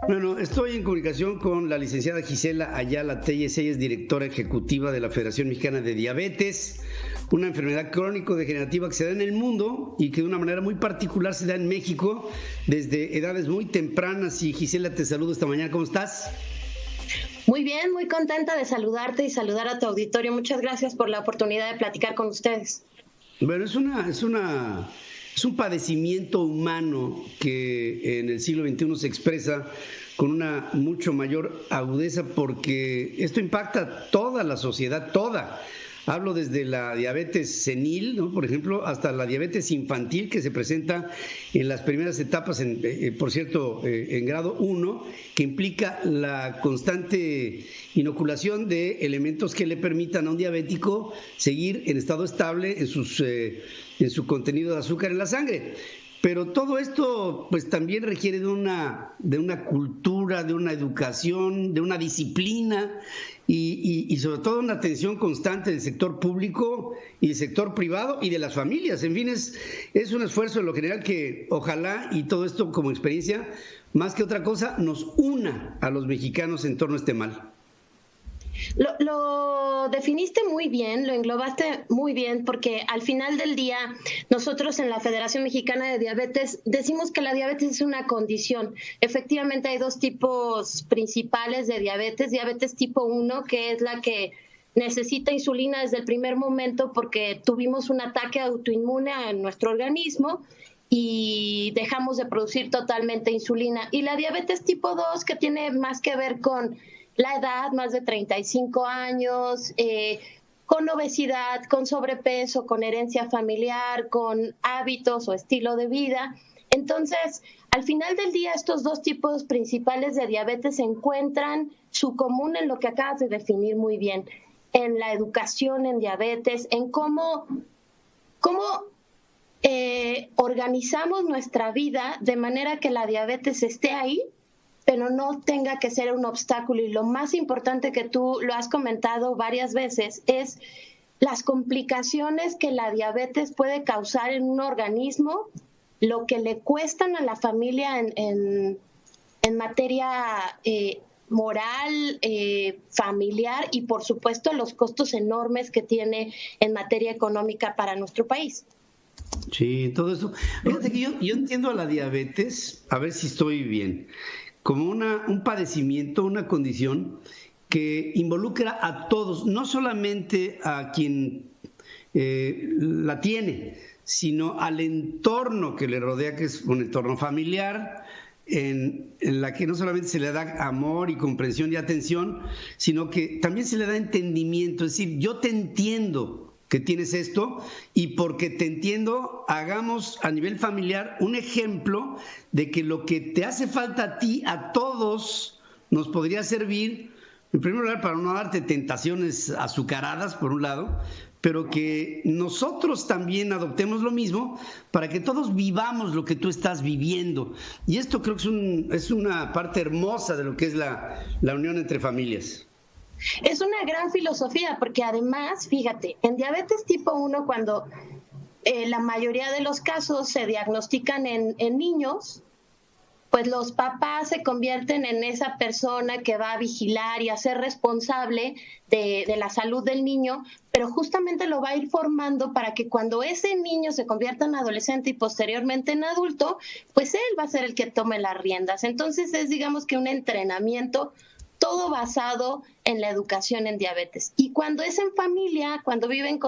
Bueno, estoy en comunicación con la licenciada Gisela Ayala Telles. Ella es directora ejecutiva de la Federación Mexicana de Diabetes, una enfermedad crónico-degenerativa que se da en el mundo y que de una manera muy particular se da en México desde edades muy tempranas. Y Gisela, te saludo esta mañana. ¿Cómo estás? Muy bien, muy contenta de saludarte y saludar a tu auditorio. Muchas gracias por la oportunidad de platicar con ustedes. Bueno, es un padecimiento humano que en el siglo XXI se expresa con una mucho mayor agudeza porque esto impacta a toda la sociedad, toda. Hablo desde la diabetes senil, ¿no? Por ejemplo, hasta la diabetes infantil que se presenta en las primeras etapas, por cierto, en grado 1, que implica la constante inoculación de elementos que le permitan a un diabético seguir en estado estable en su contenido de azúcar en la sangre. Pero todo esto pues también requiere de una cultura, de una educación, de una disciplina y sobre todo una atención constante del sector público y del sector privado y de las familias. En fin, es un esfuerzo en lo general que ojalá y todo esto como experiencia, más que otra cosa, nos una a los mexicanos en torno a este mal. Lo definiste muy bien, lo englobaste muy bien, porque al final del día nosotros en la Federación Mexicana de Diabetes decimos que la diabetes es una condición. Efectivamente hay dos tipos principales de diabetes: diabetes tipo 1, que es la que necesita insulina desde el primer momento porque tuvimos un ataque autoinmune en nuestro organismo y dejamos de producir totalmente insulina. Y la diabetes tipo 2, que tiene más que ver con la edad, más de 35 años, con obesidad, con sobrepeso, con herencia familiar, con hábitos o estilo de vida. Entonces, al final del día, estos dos tipos principales de diabetes encuentran su común en lo que acabas de definir muy bien, en la educación en diabetes, en cómo organizamos nuestra vida de manera que la diabetes esté ahí, pero no tenga que ser un obstáculo. Y lo más importante, que tú lo has comentado varias veces, es las complicaciones que la diabetes puede causar en un organismo, lo que le cuestan a la familia en materia moral, familiar, y por supuesto los costos enormes que tiene en materia económica para nuestro país. Sí, todo eso. Fíjate que yo entiendo a la diabetes, a ver si estoy bien, como un padecimiento, una condición que involucra a todos, no solamente a quien la tiene, sino al entorno que le rodea, que es un entorno familiar, en la que no solamente se le da amor y comprensión y atención, sino que también se le da entendimiento. Es decir, yo te entiendo que tienes esto, y porque te entiendo, hagamos a nivel familiar un ejemplo de que lo que te hace falta a ti, a todos, nos podría servir, en primer lugar, para no darte tentaciones azucaradas, por un lado, pero que nosotros también adoptemos lo mismo para que todos vivamos lo que tú estás viviendo. Y esto creo que es una parte hermosa de lo que es la unión entre familias. Es una gran filosofía, porque además, fíjate, en diabetes tipo 1, cuando la mayoría de los casos se diagnostican en niños, pues los papás se convierten en esa persona que va a vigilar y a ser responsable de la salud del niño, pero justamente lo va a ir formando para que cuando ese niño se convierta en adolescente y posteriormente en adulto, pues él va a ser el que tome las riendas. Entonces es, digamos, que un entrenamiento todo basado en la educación en diabetes. Y cuando es en familia, cuando vive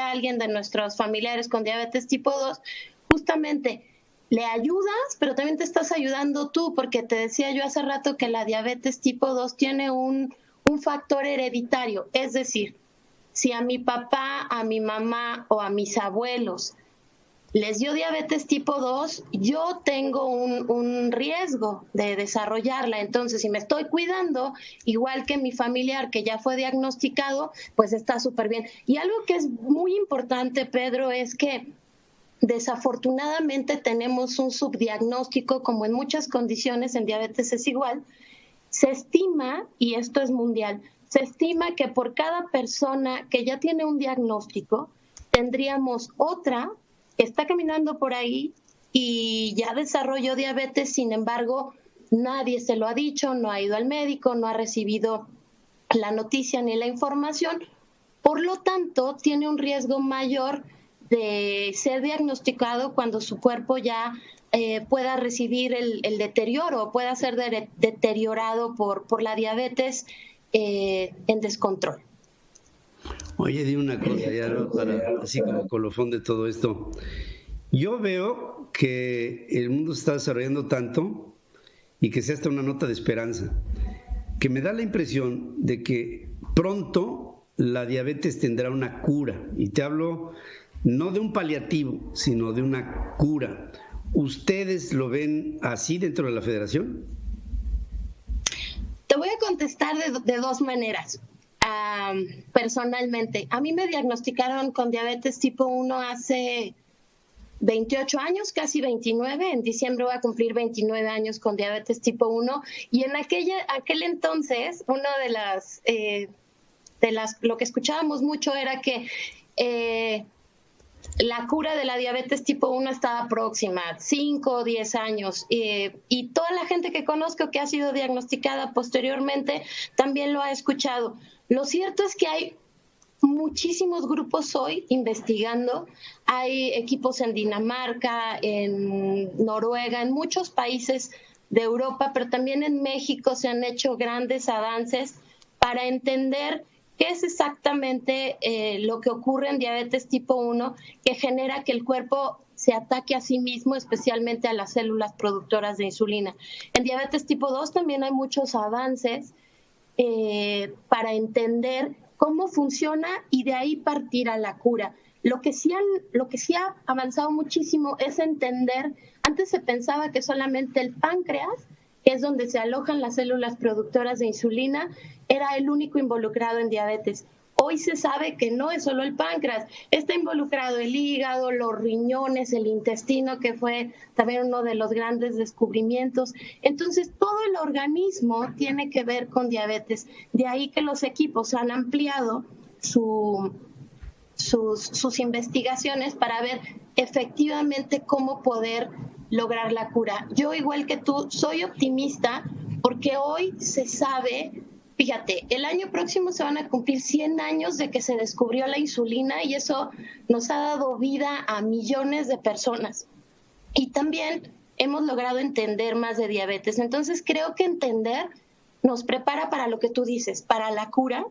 alguien de nuestros familiares con diabetes tipo 2, justamente le ayudas, pero también te estás ayudando tú, porque te decía yo hace rato que la diabetes tipo 2 tiene un factor hereditario. Es decir, si a mi papá, a mi mamá o a mis abuelos les dio diabetes tipo 2, yo tengo un riesgo de desarrollarla. Entonces, si me estoy cuidando, igual que mi familiar que ya fue diagnosticado, pues está súper bien. Y algo que es muy importante, Pedro, es que desafortunadamente tenemos un subdiagnóstico, como en muchas condiciones, en diabetes es igual. Se estima, y esto es mundial, se estima que por cada persona que ya tiene un diagnóstico, tendríamos otra que está caminando por ahí y ya desarrolló diabetes, sin embargo, nadie se lo ha dicho, no ha ido al médico, no ha recibido la noticia ni la información, por lo tanto tiene un riesgo mayor de ser diagnosticado cuando su cuerpo ya pueda recibir el deterioro, pueda ser deteriorado por la diabetes en descontrol. Oye, di una cosa ya, ¿no? Para, así como colofón de todo esto. Yo veo que el mundo se está desarrollando tanto y que sea hasta una nota de esperanza, que me da la impresión de que pronto la diabetes tendrá una cura. Y te hablo no de un paliativo, sino de una cura. ¿Ustedes lo ven así dentro de la federación? Te voy a contestar de dos maneras. Personalmente, a mí me diagnosticaron con diabetes tipo 1 hace 28 años, casi 29. En diciembre voy a cumplir 29 años con diabetes tipo 1. Y en aquel entonces, uno de lo que escuchábamos mucho era que la cura de la diabetes tipo 1 estaba próxima, 5 o 10 años. Y toda la gente que conozco que ha sido diagnosticada posteriormente también lo ha escuchado. Lo cierto es que hay muchísimos grupos hoy investigando. Hay equipos en Dinamarca, en Noruega, en muchos países de Europa, pero también en México se han hecho grandes avances para entender qué es exactamente lo que ocurre en diabetes tipo 1, que genera que el cuerpo se ataque a sí mismo, especialmente a las células productoras de insulina. En diabetes tipo 2 también hay muchos avances para entender cómo funciona y de ahí partir a la cura. Lo que sí ha avanzado muchísimo es entender, antes se pensaba que solamente el páncreas, que es donde se alojan las células productoras de insulina, era el único involucrado en diabetes. Hoy se sabe que no es solo el páncreas, está involucrado el hígado, los riñones, el intestino, que fue también uno de los grandes descubrimientos. Entonces, todo el organismo tiene que ver con diabetes. De ahí que los equipos han ampliado sus investigaciones para ver efectivamente cómo poder lograr la cura. Yo, igual que tú, soy optimista porque hoy se sabe. Fíjate, el año próximo se van a cumplir 100 años de que se descubrió la insulina y eso nos ha dado vida a millones de personas. Y también hemos logrado entender más de diabetes. Entonces creo que entender nos prepara para lo que tú dices, para la cura,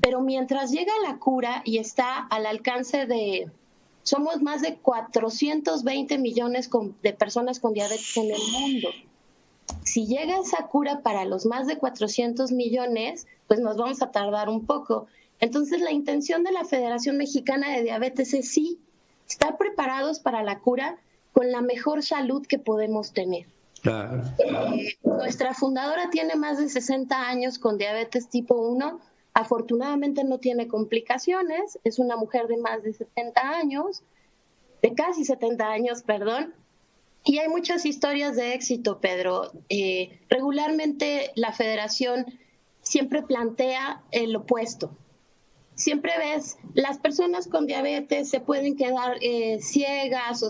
pero mientras llega la cura y está al alcance de... Somos más de 420 millones de personas con diabetes en el mundo. Si llega esa cura para los más de 400 millones, pues nos vamos a tardar un poco. Entonces, la intención de la Federación Mexicana de Diabetes es sí, estar preparados para la cura con la mejor salud que podemos tener. Claro. Nuestra fundadora tiene más de 60 años con diabetes tipo 1. Afortunadamente no tiene complicaciones. Es una mujer de más de 70 años, de casi 70 años, perdón. Y hay muchas historias de éxito, Pedro. Regularmente la federación siempre plantea el opuesto. Siempre ves, las personas con diabetes se pueden quedar ciegas o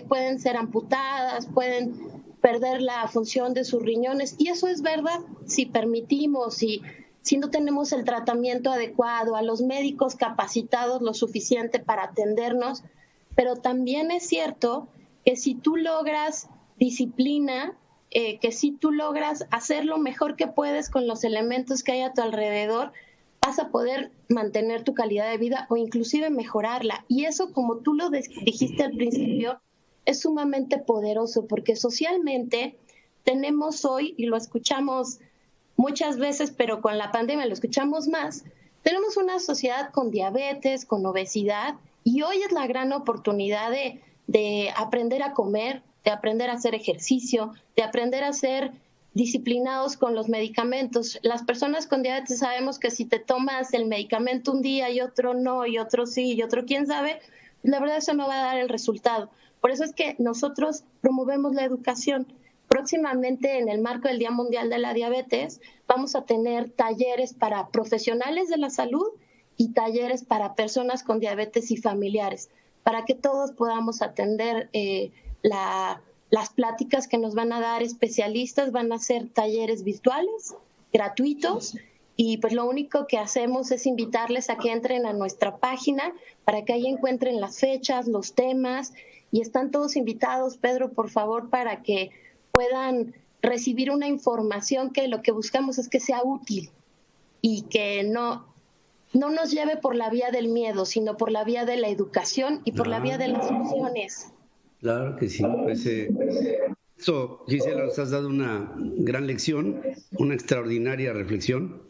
pueden ser amputadas, pueden perder la función de sus riñones. Y eso es verdad, si permitimos, si no tenemos el tratamiento adecuado, a los médicos capacitados lo suficiente para atendernos. Pero también es cierto que si tú logras disciplina, que si tú logras hacer lo mejor que puedes con los elementos que hay a tu alrededor, vas a poder mantener tu calidad de vida o inclusive mejorarla. Y eso, como tú lo dijiste al principio, es sumamente poderoso porque socialmente tenemos hoy, y lo escuchamos muchas veces, pero con la pandemia lo escuchamos más, tenemos una sociedad con diabetes, con obesidad, y hoy es la gran oportunidad de aprender a comer, de aprender a hacer ejercicio, de aprender a ser disciplinados con los medicamentos. Las personas con diabetes sabemos que si te tomas el medicamento un día y otro no, y otro sí, y otro quién sabe, la verdad eso no va a dar el resultado. Por eso es que nosotros promovemos la educación. Próximamente, en el marco del Día Mundial de la Diabetes, vamos a tener talleres para profesionales de la salud y talleres para personas con diabetes y familiares, para que todos podamos atender las pláticas que nos van a dar especialistas van a ser talleres virtuales, gratuitos, y pues lo único que hacemos es invitarles a que entren a nuestra página para que ahí encuentren las fechas, los temas, y están todos invitados, Pedro, por favor, para que puedan recibir una información que lo que buscamos es que sea útil y que no nos lleve por la vía del miedo, sino por la vía de la educación y por la vía de las opciones. Claro que sí. Eso, Gisela, nos has dado una gran lección, una extraordinaria reflexión.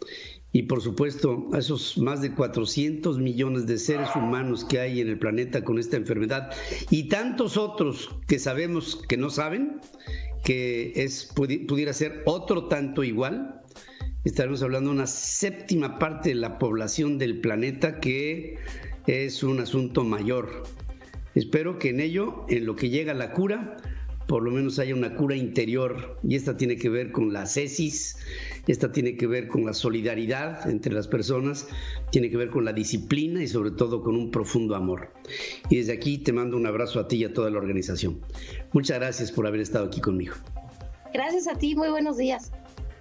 Y por supuesto, a esos más de 400 millones de seres humanos que hay en el planeta con esta enfermedad y tantos otros que sabemos que no saben, que pudiera ser otro tanto igual, estaremos hablando de una séptima parte de la población del planeta, que es un asunto mayor. Espero que en ello, en lo que llega la cura, por lo menos haya una cura interior, y esta tiene que ver con la ascesis, esta tiene que ver con la solidaridad entre las personas, tiene que ver con la disciplina y sobre todo con un profundo amor. Y desde aquí te mando un abrazo a ti y a toda la organización. Muchas gracias por haber estado aquí conmigo. Gracias a ti, muy buenos días.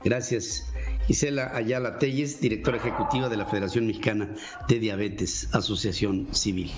Gracias. Gisela Ayala Telles, directora ejecutiva de la Federación Mexicana de Diabetes, Asociación Civil.